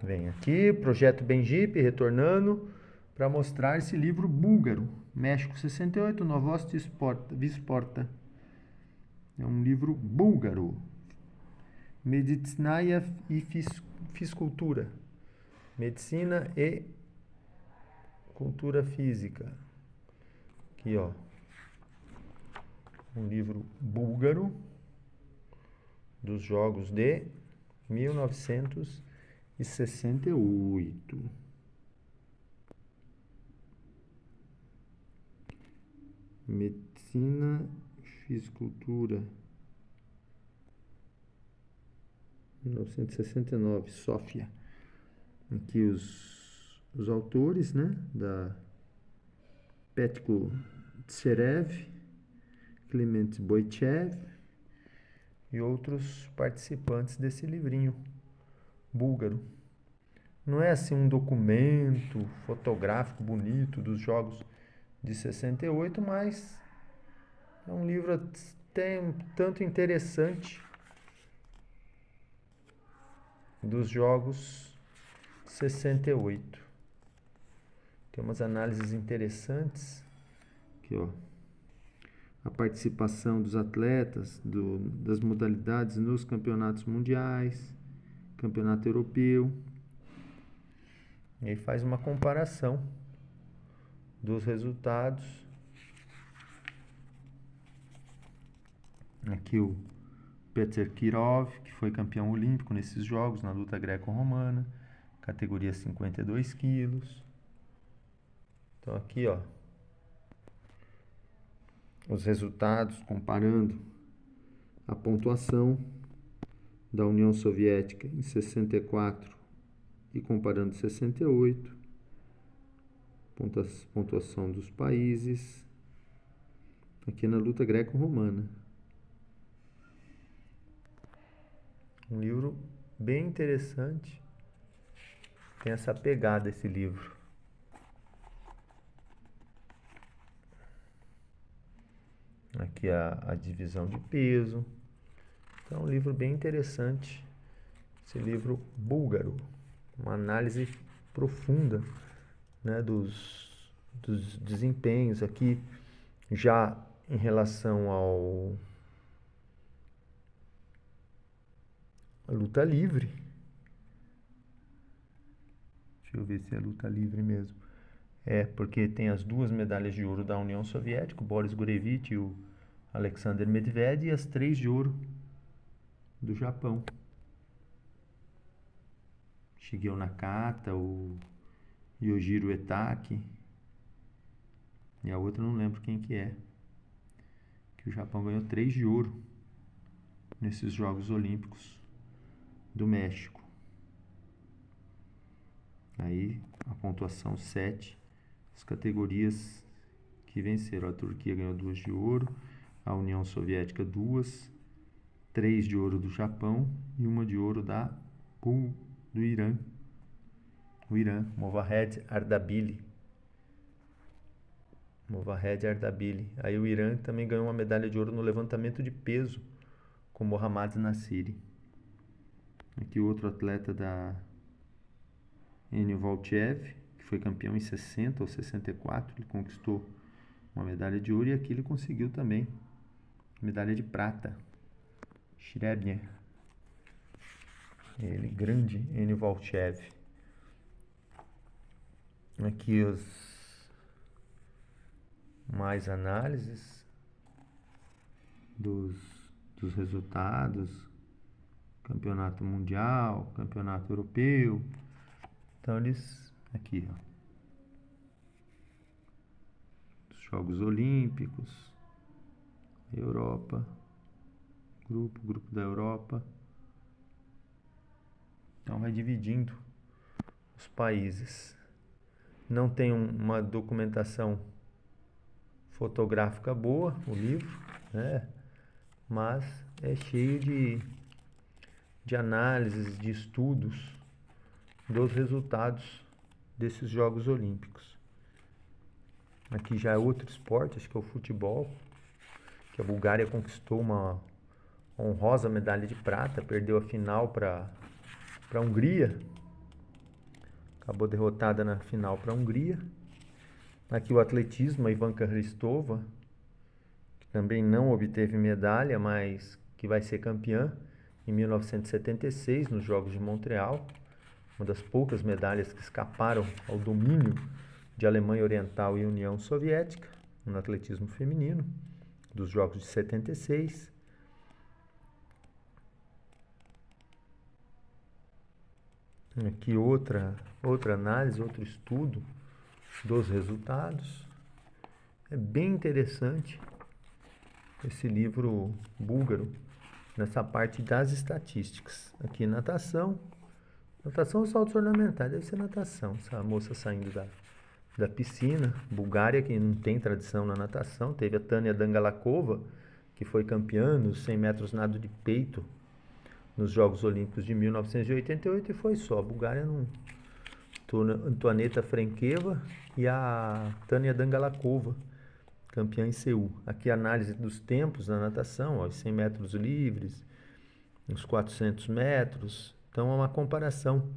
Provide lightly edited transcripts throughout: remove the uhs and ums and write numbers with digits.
Vem aqui, Projeto Benjipe, retornando para mostrar esse livro búlgaro, México 68, Novosti Visporta. É um livro búlgaro. Medicinaia e Fiscultura. Medicina e Cultura Física. Aqui, ó. Um livro búlgaro dos Jogos de 1968. Medicina, Fisicultura. 1969, Sófia. Aqui os autores, né? Da Petko Tserev, Clement Boichev e outros participantes desse livrinho búlgaro. Não é assim um documento fotográfico bonito dos Jogos de 68, mas é um livro até tanto interessante dos Jogos 68. Tem umas análises interessantes aqui, ó. A participação dos atletas das modalidades nos campeonatos mundiais, campeonato europeu. E aí faz uma comparação dos resultados. Aqui o Peter Kirov, que foi campeão olímpico nesses jogos, na luta greco-romana, categoria 52 quilos. Então aqui, ó, os resultados comparando a pontuação da União Soviética em 64 e comparando 68, pontuação dos países, aqui na luta greco-romana. Um livro bem interessante, tem essa pegada esse livro. Aqui a divisão de peso. Então é um livro bem interessante, esse livro búlgaro, uma análise profunda, né, dos desempenhos aqui, já em relação à luta livre. Deixa eu ver se é luta livre mesmo. É, porque tem as duas medalhas de ouro da União Soviética, o Boris Gurevich e o Alexander Medvedev, e as 3 de ouro do Japão. Shigeo Nakata, o Yojiro Etaki, e a outra não lembro quem que é. Que o Japão ganhou 3 de ouro nesses Jogos Olímpicos do México. Aí a pontuação 7, as categorias que venceram. A Turquia ganhou 2 de ouro, a União Soviética 2, 3 de ouro do Japão e 1 de ouro do Irã. O Irã, Movahed Ardabili. Aí o Irã também ganhou uma medalha de ouro no levantamento de peso com Mohammad Nassiri. Aqui outro atleta da Enio Valchev, que foi campeão em 60 ou 64, ele conquistou uma medalha de ouro, e aqui ele conseguiu também medalha de prata. Shrebnia. Ele, grande Enio Valchev. Aqui mais análises dos resultados, campeonato mundial, campeonato europeu. Então eles, aqui, ó, os Jogos Olímpicos, Europa, grupo da Europa. Então vai dividindo os países. Não tem uma documentação fotográfica boa, o livro, né? Mas é cheio de análises, de estudos dos resultados desses Jogos Olímpicos. Aqui já é outro esporte, acho que é o futebol, que a Bulgária conquistou uma honrosa medalha de prata, perdeu a final para a Hungria. acabou derrotada na final para a Hungria. Aqui o atletismo, a Ivanka Hristova, que também não obteve medalha, mas que vai ser campeã em 1976 nos Jogos de Montreal. Uma das poucas medalhas que escaparam ao domínio de Alemanha Oriental e União Soviética no atletismo feminino dos Jogos de 76. Aqui outra análise, outro estudo dos resultados. É bem interessante esse livro búlgaro nessa parte das estatísticas. Aqui natação ou saltos ornamentais, deve ser natação. Essa moça saindo da piscina. Bulgária, que não tem tradição na natação, teve a Tânia Dangalakova, que foi campeã nos 100 metros nado de peito nos Jogos Olímpicos de 1988 e foi só. A Bulgária não. Antoaneta Frenkeva e a Tânia Dangalakova, campeã em Seul. Aqui a análise dos tempos na natação, os 100 metros livres, os 400 metros. Então é uma comparação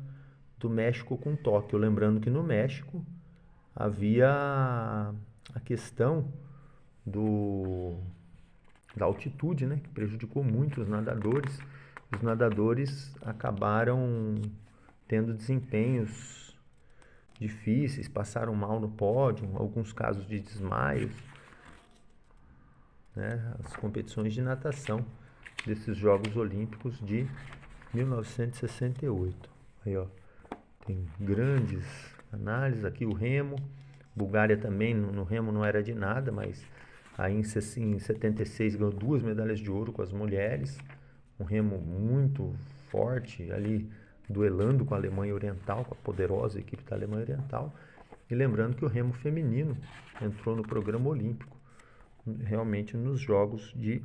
do México com Tóquio. Lembrando que no México havia a questão da altitude, né, que prejudicou muito os nadadores. Os nadadores acabaram tendo desempenhos difíceis, passaram mal no pódio, alguns casos de desmaios, né? As competições de natação desses Jogos Olímpicos de 1968. Aí, ó, tem grandes análises aqui, o remo. Bulgária também, no remo não era de nada, mas aí em 76 ganhou 2 medalhas de ouro com as mulheres. Um remo muito forte ali, duelando com a Alemanha Oriental, com a poderosa equipe da Alemanha Oriental. E lembrando que o remo feminino entrou no programa olímpico, realmente nos Jogos de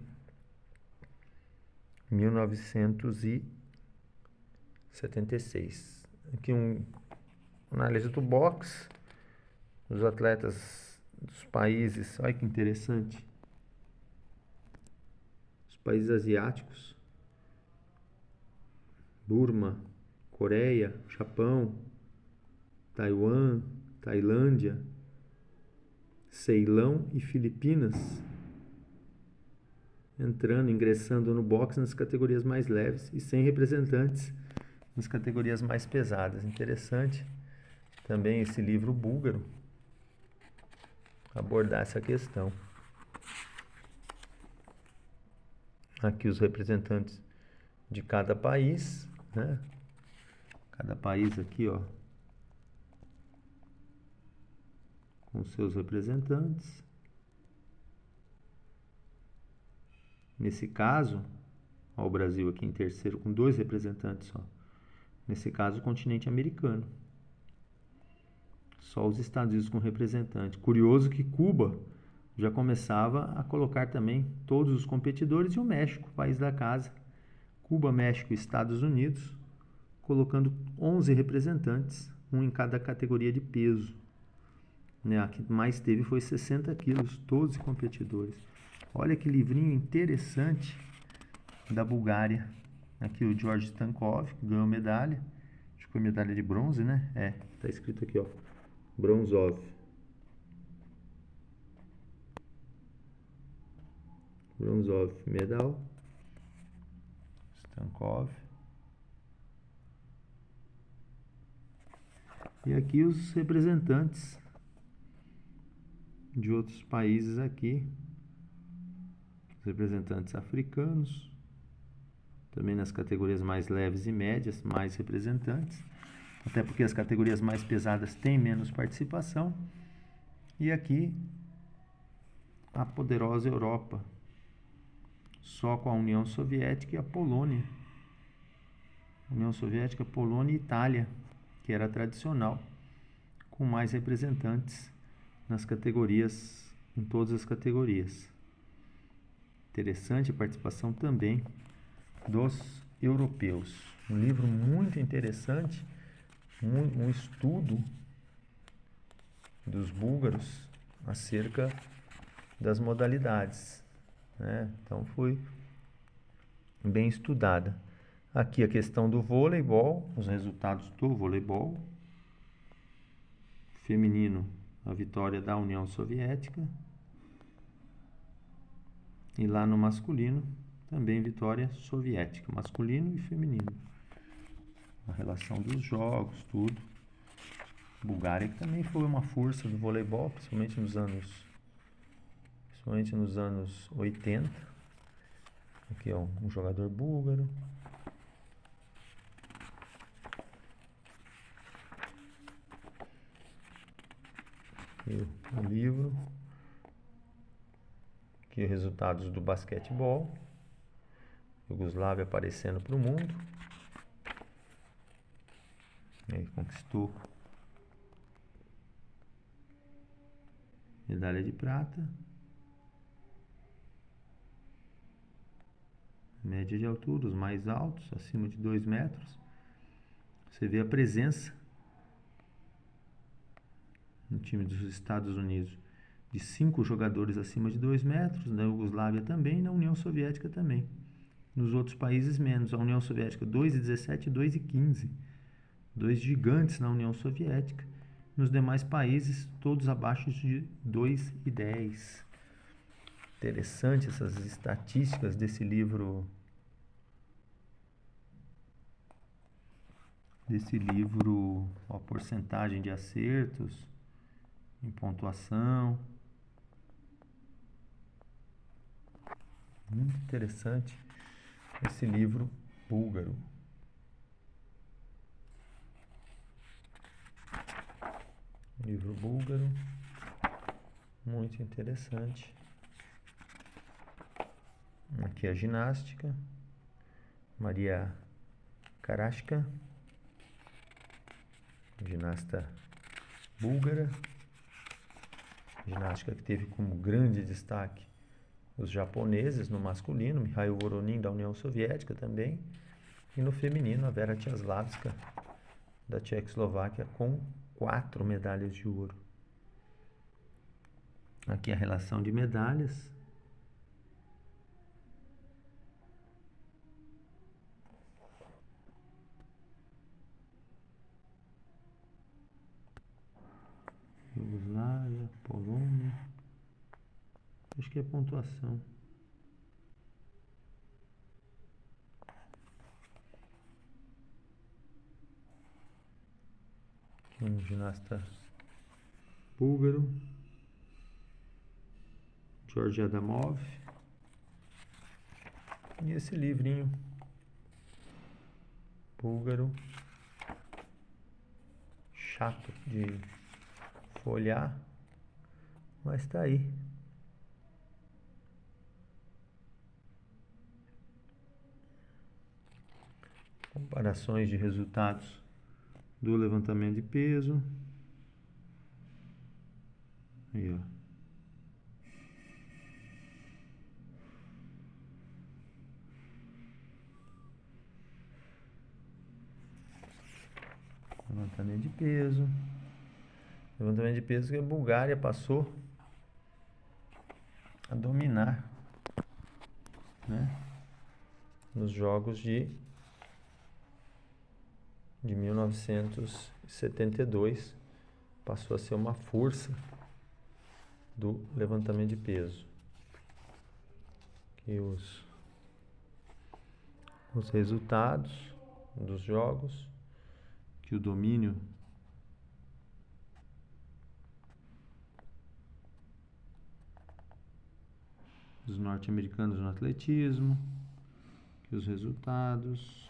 1976. Aqui uma análise do boxe, os atletas dos países, olha que interessante, os países asiáticos, Burma, Coreia, Japão, Taiwan, Tailândia, Ceilão e Filipinas, ingressando no boxe nas categorias mais leves e sem representantes nas categorias mais pesadas. Interessante também esse livro búlgaro abordar essa questão. Aqui os representantes de cada país, né? Cada país aqui, ó, com seus representantes. Nesse caso, ó, o Brasil aqui em terceiro com 2 representantes só. Nesse caso, o continente americano. Só os Estados Unidos com representante. Curioso que Cuba já começava a colocar também todos os competidores e o México, país da casa. Cuba, México e Estados Unidos, colocando 11 representantes, um em cada categoria de peso. A que mais teve foi 60 quilos, 12 competidores. Olha que livrinho interessante da Bulgária. Aqui o George Stankov, que ganhou medalha. Acho que foi medalha de bronze, né? É, tá escrito aqui, ó. Bronzov. Bronzov medal. Stankov. E aqui os representantes de outros países aqui. Os representantes africanos. Também nas categorias mais leves e médias, mais representantes. Até porque as categorias mais pesadas têm menos participação. E aqui a poderosa Europa, só com a União Soviética e a Polônia. União Soviética, Polônia e Itália, que era tradicional, com mais representantes nas categorias, em todas as categorias. Interessante a participação também dos europeus. Um livro muito interessante, um estudo dos búlgaros acerca das modalidades, né? Então foi bem estudada. Aqui a questão do voleibol, os resultados do voleibol. feminino, a vitória da União Soviética. E lá no masculino, também vitória soviética, masculino e feminino. A relação dos jogos, tudo. Bulgária, que também foi uma força do voleibol, principalmente nos anos 80. Aqui, ó, um jogador búlgaro. Aqui o livro. Aqui os resultados do basquetebol. Iugoslávia aparecendo para o mundo. Ele conquistou medalha de prata. Média de altura, os mais altos, acima de 2 metros. Você vê a presença no time dos Estados Unidos de 5 jogadores acima de 2 metros, na Iugoslávia também, e na União Soviética também. Nos outros países menos, a União Soviética 2,17 e 2,15. 2 gigantes na União Soviética. Nos demais países, todos abaixo de 2,10. Interessante essas estatísticas desse livro. A porcentagem de acertos em pontuação. Muito interessante esse livro búlgaro. Livro búlgaro, muito interessante. Aqui a ginástica, Maria Karashka, ginasta búlgara. Ginástica que teve como grande destaque os japoneses no masculino, Mikhail Voronin da União Soviética também, e no feminino a Vera Tchaslavska da Tchecoslováquia com 4 medalhas de ouro. Aqui a relação de medalhas. Iugoslávia, Polônia. Acho que é pontuação. Aqui um ginasta búlgaro. Georgi Adamov. E esse livrinho búlgaro, chato de folhear, mas tá aí. Comparações de resultados do levantamento de peso. Aí, ó. Levantamento de peso. Levantamento de peso que a Bulgária passou a dominar, né? Nos jogos de 1972, passou a ser uma força do levantamento de peso. Aqui os resultados dos jogos, que o domínio dos norte-americanos no atletismo, que os resultados